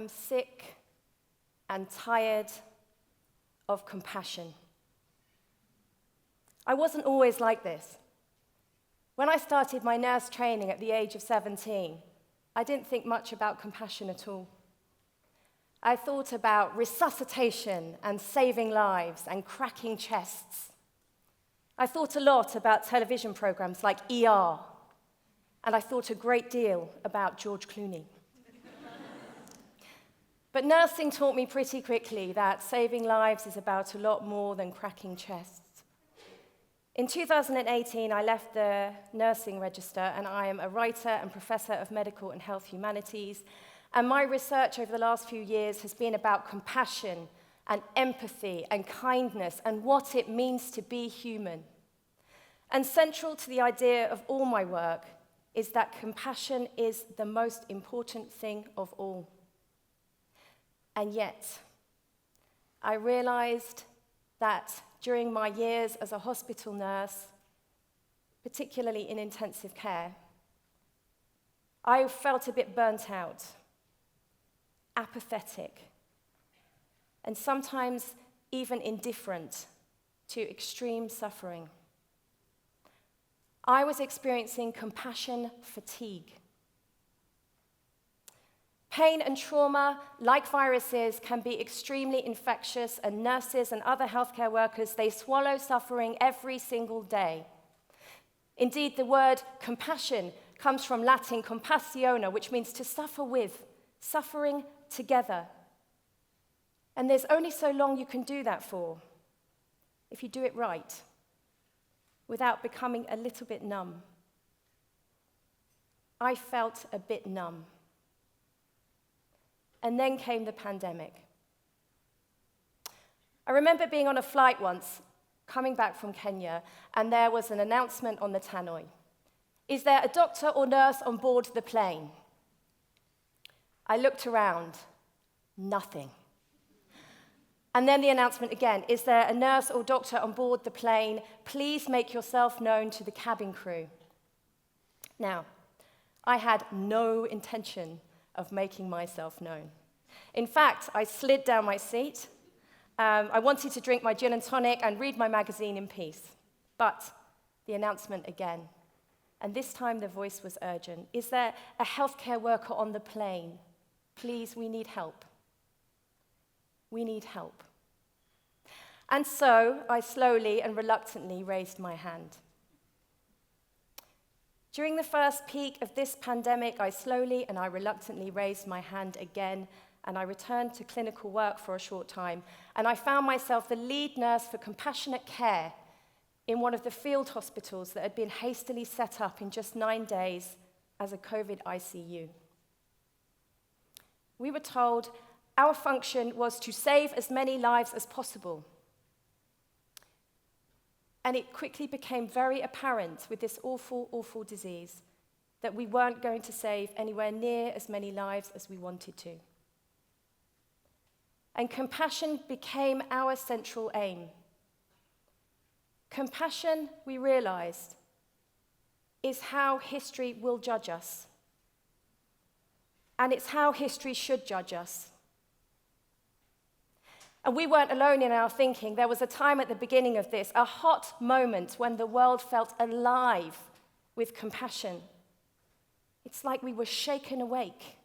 am sick and tired of compassion. I wasn't always like this. When I started my nurse training at the age of 17, I didn't think much about compassion at all. I thought about resuscitation and saving lives and cracking chests. I thought a lot about television programs like ER, and I thought a great deal about George Clooney. But nursing taught me pretty quickly that saving lives is about a lot more than cracking chests. In 2018, I left the nursing register, and I am a writer and professor of medical and health humanities. And my research over the last few years has been about compassion and empathy and kindness and what it means to be human. And central to the idea of all my work is that compassion is the most important thing of all. And yet, I realized that during my years as a hospital nurse, particularly in intensive care, I felt a bit burnt out, apathetic, and sometimes even indifferent to extreme suffering. I was experiencing compassion fatigue. Pain and trauma, like viruses, can be extremely infectious, and nurses and other healthcare workers, they swallow suffering every single day. Indeed, the word compassion comes from Latin compassione, which means to suffer with, suffering together. And there's only so long you can do that for, if you do it right, without becoming a little bit numb. I felt a bit numb. And then came the pandemic. I remember being on a flight once, coming back from Kenya, and there was an announcement on the tannoy. Is there a doctor or nurse on board the plane? I looked around, nothing. And then the announcement again, is there a nurse or doctor on board the plane? Please make yourself known to the cabin crew. Now, I had no intention of making myself known. In fact, I slid down my seat. I wanted to drink my gin and tonic and read my magazine in peace. But the announcement again, and this time the voice was urgent. Is there a healthcare worker on the plane? Please, we need help. We need help. And so I slowly and reluctantly raised my hand. During the first peak of this pandemic, I slowly and I reluctantly raised my hand again, and I returned to clinical work for a short time, and I found myself the lead nurse for compassionate care in one of the field hospitals that had been hastily set up in just 9 days as a COVID ICU. We were told our function was to save as many lives as possible. And it quickly became very apparent with this awful, awful disease that we weren't going to save anywhere near as many lives as we wanted to. And compassion became our central aim. Compassion, we realized, is how history will judge us. And it's how history should judge us. And we weren't alone in our thinking. There was a time at the beginning of this, a hot moment when the world felt alive with compassion. It's like we were shaken awake.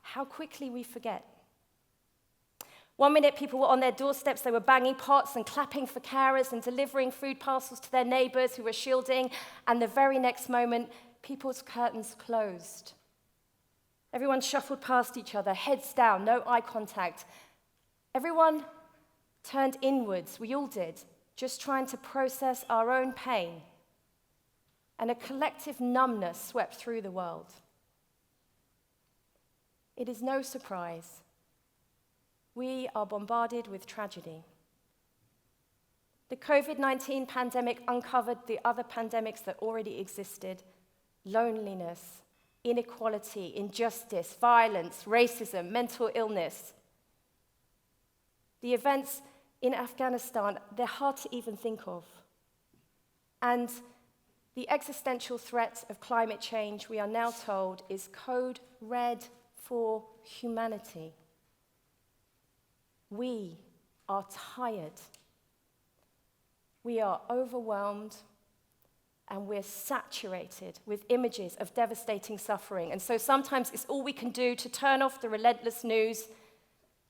How quickly we forget. 1 minute, people were on their doorsteps, they were banging pots and clapping for carers and delivering food parcels to their neighbors who were shielding, and the very next moment, people's curtains closed. Everyone shuffled past each other, heads down, no eye contact. Everyone turned inwards, we all did, just trying to process our own pain. And a collective numbness swept through the world. It is no surprise. We are bombarded with tragedy. The COVID-19 pandemic uncovered the other pandemics that already existed: loneliness, inequality, injustice, violence, racism, mental illness. The events in Afghanistan, they're hard to even think of. And the existential threat of climate change, we are now told, is code red for humanity. We are tired. We are overwhelmed, and we're saturated with images of devastating suffering. And so sometimes it's all we can do to turn off the relentless news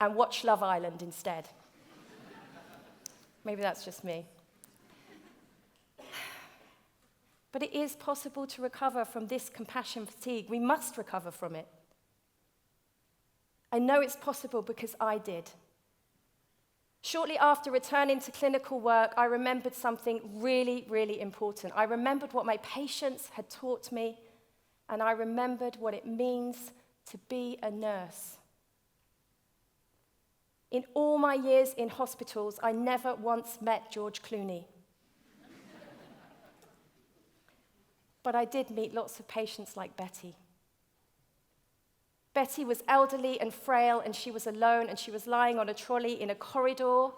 and watch Love Island instead. Maybe that's just me. But it is possible to recover from this compassion fatigue. We must recover from it. I know it's possible because I did. Shortly after returning to clinical work, I remembered something really, really important. I remembered what my patients had taught me, and I remembered what it means to be a nurse. In all my years in hospitals, I never once met George Clooney. But I did meet lots of patients like Betty. Betty was elderly and frail, and she was alone, and she was lying on a trolley in a corridor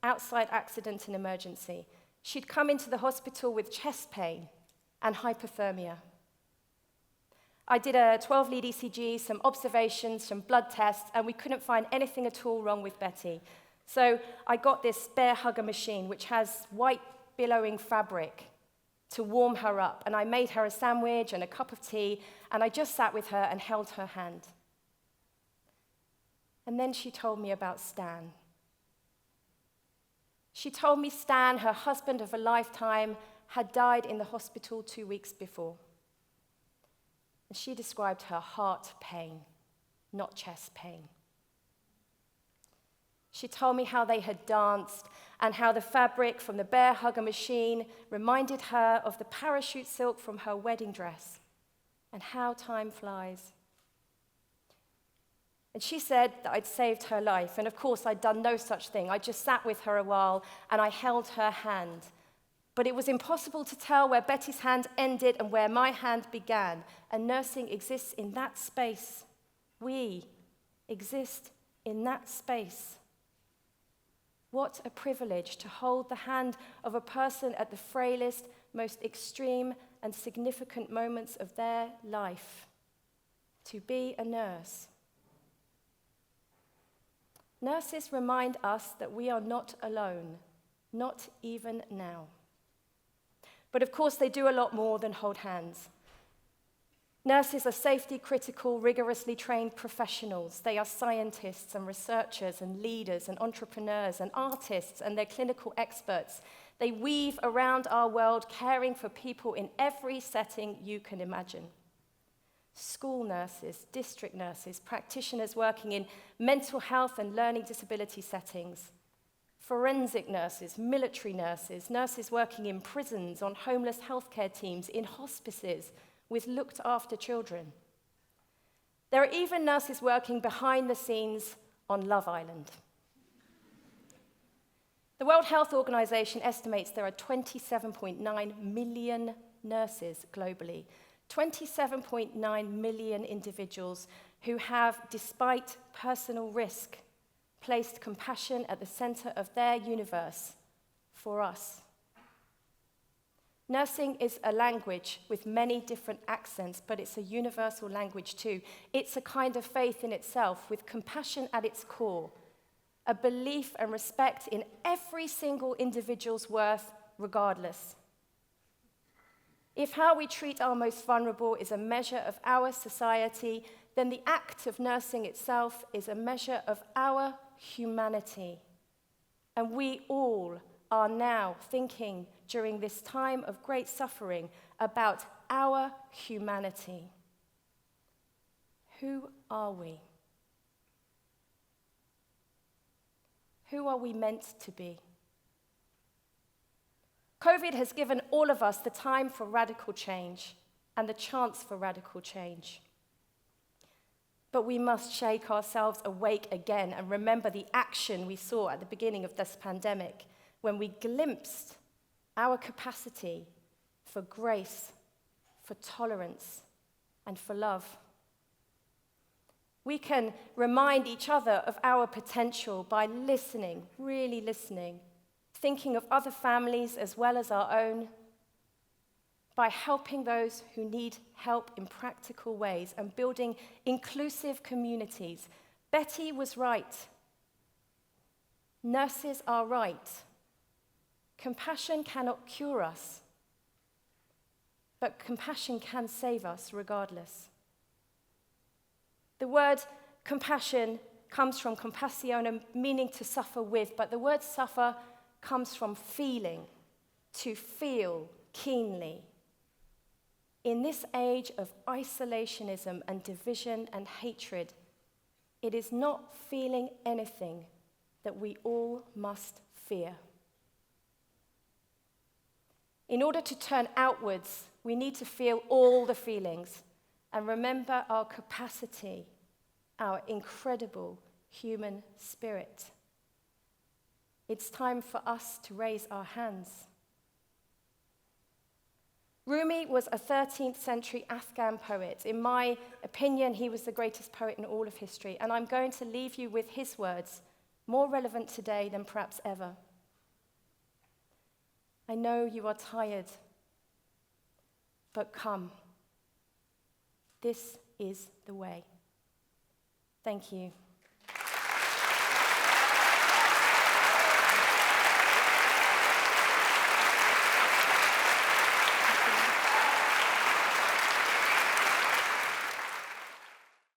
outside accident and emergency. She'd come into the hospital with chest pain and hypothermia. I did a 12-lead ECG, some observations, some blood tests, and we couldn't find anything at all wrong with Betty. So I got this Bear Hugger machine, which has white billowing fabric to warm her up, and I made her a sandwich and a cup of tea, and I just sat with her and held her hand. And then she told me about Stan. She told me Stan, her husband of a lifetime, had died in the hospital 2 weeks before. And she described her heart pain, not chest pain. She told me how they had danced and how the fabric from the Bear Hugger machine reminded her of the parachute silk from her wedding dress and how time flies. And she said that I'd saved her life, and of course I'd done no such thing. I just sat with her a while and I held her hand. But it was impossible to tell where Betty's hand ended and where my hand began. And nursing exists in that space. We exist in that space. What a privilege to hold the hand of a person at the frailest, most extreme and significant moments of their life. To be a nurse. Nurses remind us that we are not alone, not even now. But of course, they do a lot more than hold hands. Nurses are safety-critical, rigorously trained professionals. They are scientists and researchers and leaders and entrepreneurs and artists, and they're clinical experts. They weave around our world, caring for people in every setting you can imagine. School nurses, district nurses, practitioners working in mental health and learning disability settings, forensic nurses, military nurses, nurses working in prisons, on homeless healthcare teams, in hospices, with looked-after children. There are even nurses working behind the scenes on Love Island. The World Health Organization estimates there are 27.9 million nurses globally, 27.9 million individuals who have, despite personal risk, placed compassion at the center of their universe for us. Nursing is a language with many different accents, but it's a universal language too. It's a kind of faith in itself, with compassion at its core, a belief and respect in every single individual's worth, regardless. If how we treat our most vulnerable is a measure of our society, then the act of nursing itself is a measure of our humanity. And we all are now thinking during this time of great suffering about our humanity. Who are we? Who are we meant to be? COVID has given all of us the time for radical change and the chance for radical change. But we must shake ourselves awake again and remember the action we saw at the beginning of this pandemic when we glimpsed our capacity for grace, for tolerance, and for love. We can remind each other of our potential by listening, really listening, thinking of other families as well as our own, by helping those who need help in practical ways and building inclusive communities. Betty was right. Nurses are right. Compassion cannot cure us, but compassion can save us regardless. The word compassion comes from compassionem, meaning to suffer with, but the word suffer comes from feeling, to feel keenly. In this age of isolationism and division and hatred, it is not feeling anything that we all must fear. In order to turn outwards, we need to feel all the feelings and remember our capacity, our incredible human spirit. It's time for us to raise our hands. Rumi was a 13th century Afghan poet. In my opinion, he was the greatest poet in all of history, and I'm going to leave you with his words, more relevant today than perhaps ever. I know you are tired, but come. This is the way. Thank you.